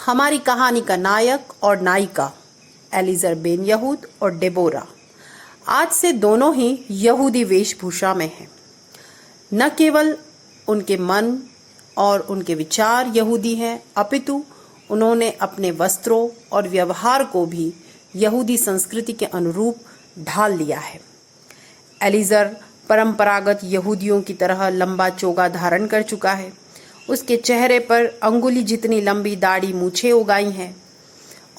हमारी कहानी का नायक और नायिका एलिजर बेन यहूद और डेबोरा आज से दोनों ही यहूदी वेशभूषा में हैं। न केवल उनके मन और उनके विचार यहूदी हैं, अपितु उन्होंने अपने वस्त्रों और व्यवहार को भी यहूदी संस्कृति के अनुरूप ढाल लिया है। एलिजर परंपरागत यहूदियों की तरह लंबा चोगा धारण कर चुका है। उसके चेहरे पर अंगुली जितनी लंबी दाढ़ी मूछें उगाई हैं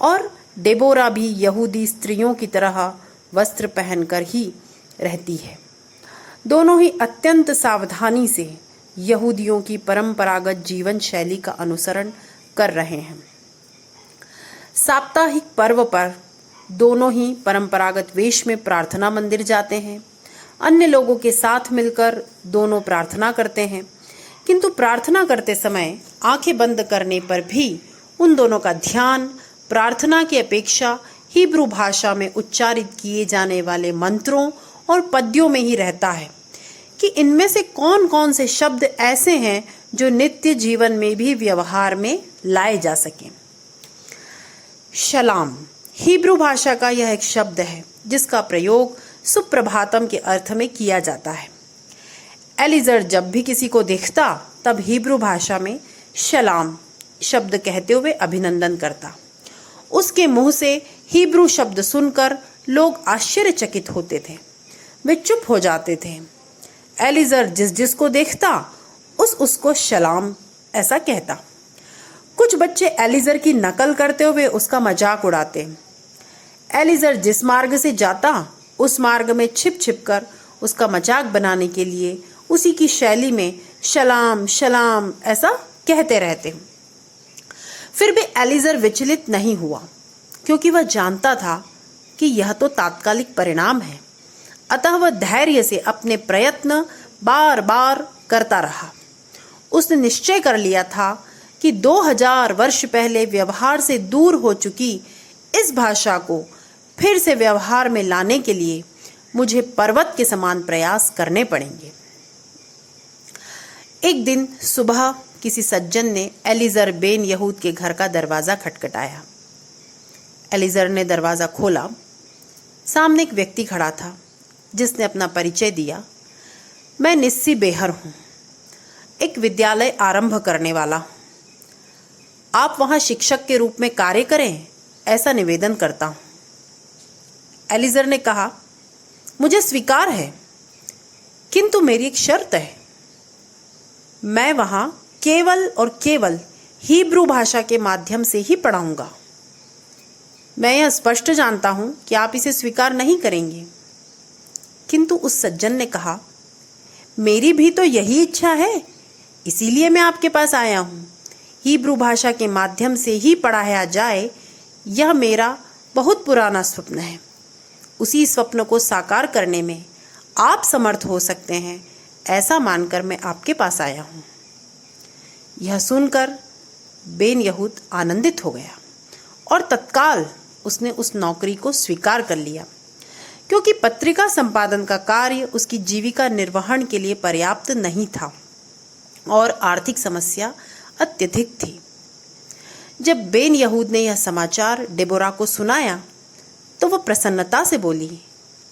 और डेबोरा भी यहूदी स्त्रियों की तरह वस्त्र पहनकर ही रहती है। दोनों ही अत्यंत सावधानी से यहूदियों की परंपरागत जीवन शैली का अनुसरण कर रहे हैं। साप्ताहिक पर्व पर दोनों ही परंपरागत वेश में प्रार्थना मंदिर जाते हैं। अन्य लोगों के साथ मिलकर दोनों प्रार्थना करते हैं, किंतु प्रार्थना करते समय आंखें बंद करने पर भी उन दोनों का ध्यान प्रार्थना की अपेक्षा हिब्रू भाषा में उच्चारित किए जाने वाले मंत्रों और पद्यों में ही रहता है कि इनमें से कौन कौन से शब्द ऐसे हैं जो नित्य जीवन में भी व्यवहार में लाए जा सकें। शलाम हिब्रू भाषा का यह एक शब्द है जिसका प्रयोग सुप्रभातम के अर्थ में किया जाता है। एलिजर जब भी किसी को देखता तब हिब्रू भाषा में शलाम शब्द कहते हुए अभिनंदन करता। उसके मुंह से हिब्रू शब्द सुनकर लोग आश्चर्यचकित होते थे, वे चुप हो जाते थे। एलिजर जिसको देखता उसको शलाम ऐसा कहता। कुछ बच्चे एलिजर की नकल करते हुए उसका मजाक उड़ाते। एलिजर जिस मार्ग से जाता उस मार्ग में छिप छिप कर उसका मजाक बनाने के लिए उसी की शैली में शलाम शलाम ऐसा कहते रहते। फिर भी एलिजर विचलित नहीं हुआ, क्योंकि वह जानता था कि यह तो तात्कालिक परिणाम है। अतः वह धैर्य से अपने प्रयत्न बार बार करता रहा। उसने निश्चय कर लिया था कि 2000 वर्ष पहले व्यवहार से दूर हो चुकी इस भाषा को फिर से व्यवहार में लाने के लिए मुझे पर्वत के समान प्रयास करने पड़ेंगे। एक दिन सुबह किसी सज्जन ने एलिजर बेन यहूद के घर का दरवाज़ा खटखटाया। एलिजर ने दरवाज़ा खोला। सामने एक व्यक्ति खड़ा था जिसने अपना परिचय दिया। मैं निस्सी बेहर हूँ, एक विद्यालय आरंभ करने वाला हूँ। आप वहाँ शिक्षक के रूप में कार्य करें ऐसा निवेदन करता हूँ। एलिजर ने कहा, मुझे स्वीकार है, किंतु मेरी एक शर्त है। मैं वहाँ केवल और केवल हिब्रू भाषा के माध्यम से ही पढ़ाऊँगा। मैं यह स्पष्ट जानता हूँ कि आप इसे स्वीकार नहीं करेंगे। किंतु उस सज्जन ने कहा, मेरी भी तो यही इच्छा है, इसीलिए मैं आपके पास आया हूँ। हिब्रू भाषा के माध्यम से ही पढ़ाया जाए, यह मेरा बहुत पुराना स्वप्न है। उसी स्वप्न को साकार करने में आप समर्थ हो सकते हैं, ऐसा मानकर मैं आपके पास आया हूँ। यह सुनकर बेन यहूद आनंदित हो गया और तत्काल उसने उस नौकरी को स्वीकार कर लिया, क्योंकि पत्रिका संपादन का कार्य उसकी जीविका निर्वहन के लिए पर्याप्त नहीं था और आर्थिक समस्या अत्यधिक थी। जब बेन यहूद ने यह समाचार डेबोरा को सुनाया तो वह प्रसन्नता से बोली,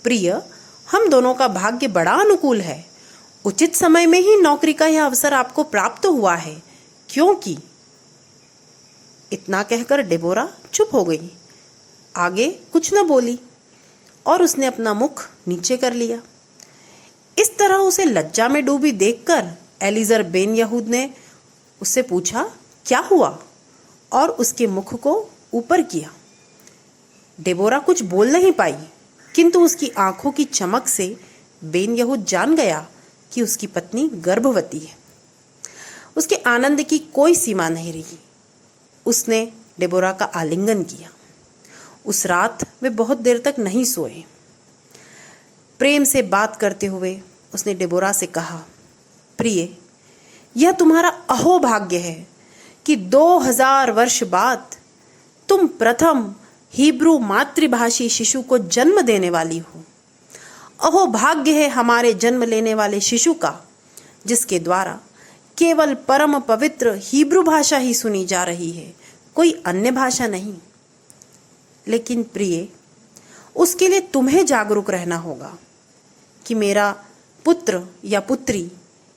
प्रिय, हम दोनों का भाग्य बड़ा अनुकूल है। उचित समय में ही नौकरी का यह अवसर आपको प्राप्त हुआ है, क्योंकि इतना कहकर डेबोरा चुप हो गई, आगे कुछ न बोली और उसने अपना मुख नीचे कर लिया। इस तरह उसे लज्जा में डूबी देखकर एलिजर बेन यहूद ने उससे पूछा, क्या हुआ, और उसके मुख को ऊपर किया। डेबोरा कुछ बोल नहीं पाई, किंतु उसकी आंखों की चमक से बेन यहूद जान गया कि उसकी पत्नी गर्भवती है। उसके आनंद की कोई सीमा नहीं रही। उसने डेबोरा का आलिंगन किया। उस रात वे बहुत देर तक नहीं सोए। प्रेम से बात करते हुए उसने डेबोरा से कहा, प्रिय, यह तुम्हारा अहोभाग्य है कि 2000 वर्ष बाद तुम प्रथम हिब्रू मातृभाषी शिशु को जन्म देने वाली हो। अहोभाग्य है हमारे जन्म लेने वाले शिशु का, जिसके द्वारा केवल परम पवित्र हिब्रू भाषा ही सुनी जा रही है। कोई अन्य भाषा नहीं। लेकिन प्रिय, उसके लिए तुम्हें जागरूक रहना होगा कि मेरा पुत्र या पुत्री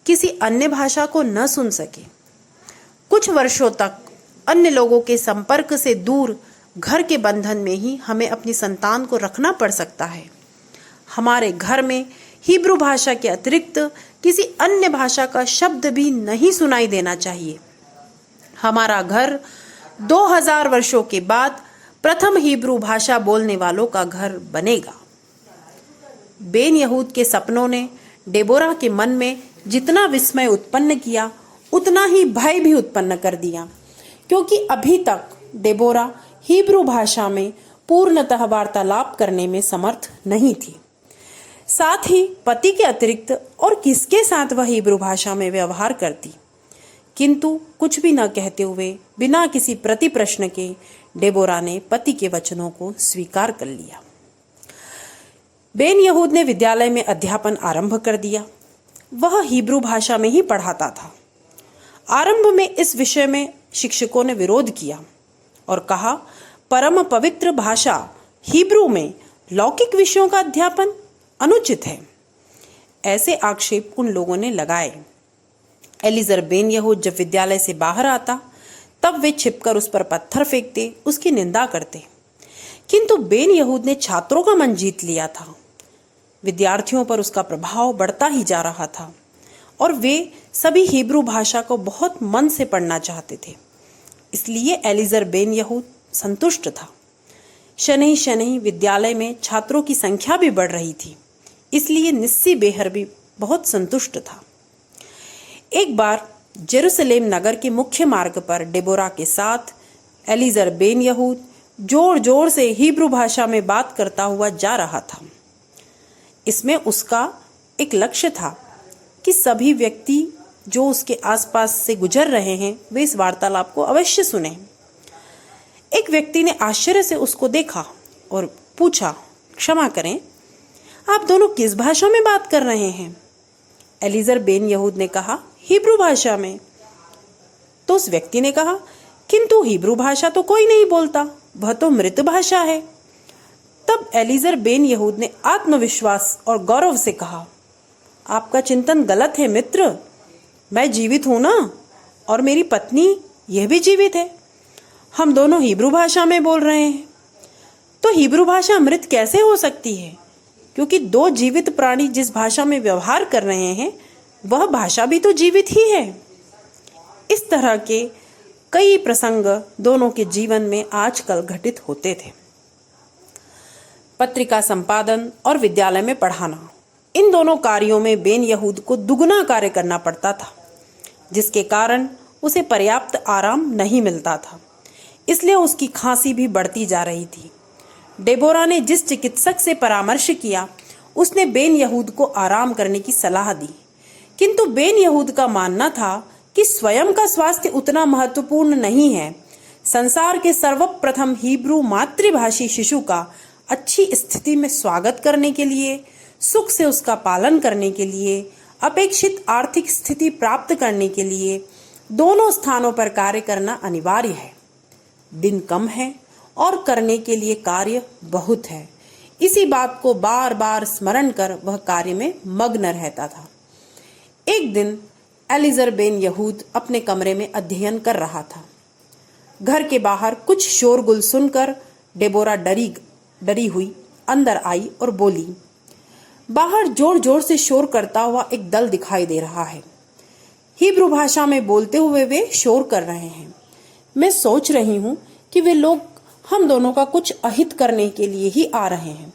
किसी अन्य भाषा को न सुन सके। कुछ वर्षों तक अन्य लोगों के संपर्क से दूर घर के बंधन में ही हमें अपनी संतान को रखना पड़ सकता है। हमारे घर में हिब्रू भाषा के अतिरिक्त किसी अन्य भाषा का शब्द भी नहीं सुनाई देना चाहिए। हमारा घर 2000 वर्षों के बाद प्रथम हिब्रू भाषा बोलने वालों का घर बनेगा। बेन यहूद के सपनों ने डेबोरा के मन में जितना विस्मय उत्पन्न किया उतना ही भय भी उत्पन्न कर दिया, क्योंकि अभी तक डेबोरा हिब्रू भाषा में पूर्णतः वार्तालाप करने में समर्थ नहीं थी। साथ ही पति के अतिरिक्त और किसके साथ वह हिब्रू भाषा में व्यवहार करती। किंतु कुछ भी न कहते हुए, बिना किसी प्रति प्रश्न के, डेबोरा ने पति के वचनों को स्वीकार कर लिया। बेन यहूद ने विद्यालय में अध्यापन आरंभ कर दिया। वह हिब्रू भाषा में ही पढ़ाता था। आरंभ में इस विषय में शिक्षकों ने विरोध किया और कहा, परम पवित्र भाषा हिब्रू में लौकिक विषयों का अध्यापन अनुचित है। ऐसे आक्षेप उन लोगों ने लगाए। एलीजर बेन यहूद जब विद्यालय से बाहर आता तब वे छिपकर उस पर पत्थर फेंकते, उसकी निंदा करते। किंतु बेन यहूद ने छात्रों का मन जीत लिया था। विद्यार्थियों पर उसका प्रभाव बढ़ता ही जा रहा था और वे सभी हिब्रू भाषा को बहुत मन से पढ़ना चाहते थे। इसलिए एलीजर बेन यहूद संतुष्ट था। शनैः शनैः विद्यालय में छात्रों की संख्या भी बढ़ रही थी, इसलिए निस्सी बेहर भी बहुत संतुष्ट था। एक बार जेरूसलेम नगर के मुख्य मार्ग पर डेबोरा के साथ एलीजर बेन यहूद जोर जोर से हिब्रू भाषा में बात करता हुआ जा रहा था। इसमें उसका एक लक्ष्य था कि सभी व्यक्ति जो उसके आसपास से गुजर रहे हैं वे इस वार्तालाप को अवश्य सुने। एक व्यक्ति ने आश्चर्य से उसको देखा और पूछा, क्षमा करें, आप दोनों किस भाषा में बात कर रहे हैं? एलीजर बेन यहूद ने कहा, हिब्रू भाषा में। तो उस व्यक्ति ने कहा, किंतु हिब्रू भाषा तो कोई नहीं बोलता, वह तो मृत भाषा है। तब एलीजर बेन यहूद ने आत्मविश्वास और गौरव से कहा, आपका चिंतन गलत है मित्र। मैं जीवित हूं ना, और मेरी पत्नी यह भी जीवित है। हम दोनों हिब्रू भाषा में बोल रहे हैं। तो हिब्रू भाषा मृत कैसे हो सकती है? क्योंकि दो जीवित प्राणी जिस भाषा में व्यवहार कर रहे हैं वह भाषा भी तो जीवित ही है। इस तरह के कई प्रसंग दोनों के जीवन में आजकल घटित होते थे। पत्रिका संपादन और विद्यालय में पढ़ाना, इन दोनों कार्यों में बेन यहूद को दुगना कार्य करना पड़ता था, जिसके कारण उसे पर्याप्त आराम नहीं मिलता था। इसलिए उसकी खांसी भी बढ़ती जा रही थी। डेबोरा ने जिस चिकित्सक से परामर्श किया उसने बेन यहूद को आराम करने की सलाह दी, किंतु बेन यहूद का मानना था कि स्वयं का स्वास्थ्य उतना महत्वपूर्ण नहीं है। संसार के सर्वप्रथम हिब्रू मातृभाषी शिशु का अच्छी स्थिति में स्वागत करने के लिए, सुख से उसका पालन करने के लिए, अपेक्षित आर्थिक स्थिति प्राप्त करने के लिए दोनों स्थानों पर कार्य करना अनिवार्य है। दिन कम है और करने के लिए कार्य बहुत है। इसी बात को बार बार स्मरण कर वह कार्य में मग्न रहता था। एक दिन एलीजर बेन यहूद अपने कमरे में अध्ययन कर रहा था। घर के बाहर कुछ शोरगुल सुनकर डेबोरा डरी हुई अंदर आई और बोली, बाहर जोर जोर से शोर करता हुआ एक दल दिखाई दे रहा है। हिब्रू भाषा में बोलते हुए वे शोर कर रहे हैं। मैं सोच रही हूं कि वे लोग हम दोनों का कुछ अहित करने के लिए ही आ रहे हैं।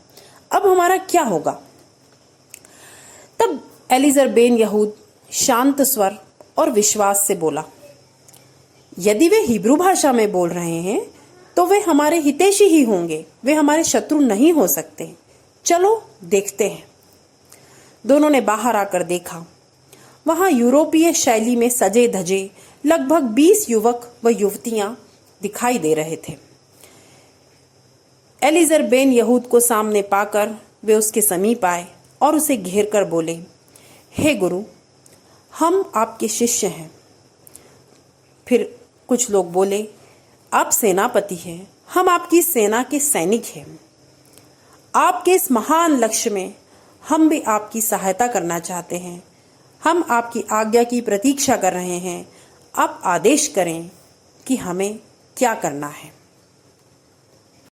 अब हमारा क्या होगा? तब एलीजर बेन यहूद शांत स्वर और विश्वास से बोला, यदि वे हिब्रू भाषा में बोल रहे हैं तो वे हमारे हितैषी ही होंगे, वे हमारे शत्रु नहीं हो सकते। चलो देखते हैं। दोनों ने बाहर आकर देखा। वहां यूरोपीय शैली में सजे धजे लगभग 20 युवक व युवतियां दिखाई दे रहे थे। एलीजर बेन यहूद को सामने पाकर वे उसके समीप आए और उसे घेर कर बोले, हे गुरु, हम आपके शिष्य हैं। फिर कुछ लोग बोले, आप सेनापति हैं, हम आपकी सेना के सैनिक हैं। आपके इस महान लक्ष्य में हम भी आपकी सहायता करना चाहते हैं। हम आपकी आज्ञा की प्रतीक्षा कर रहे हैं। आप आदेश करें कि हमें क्या करना है।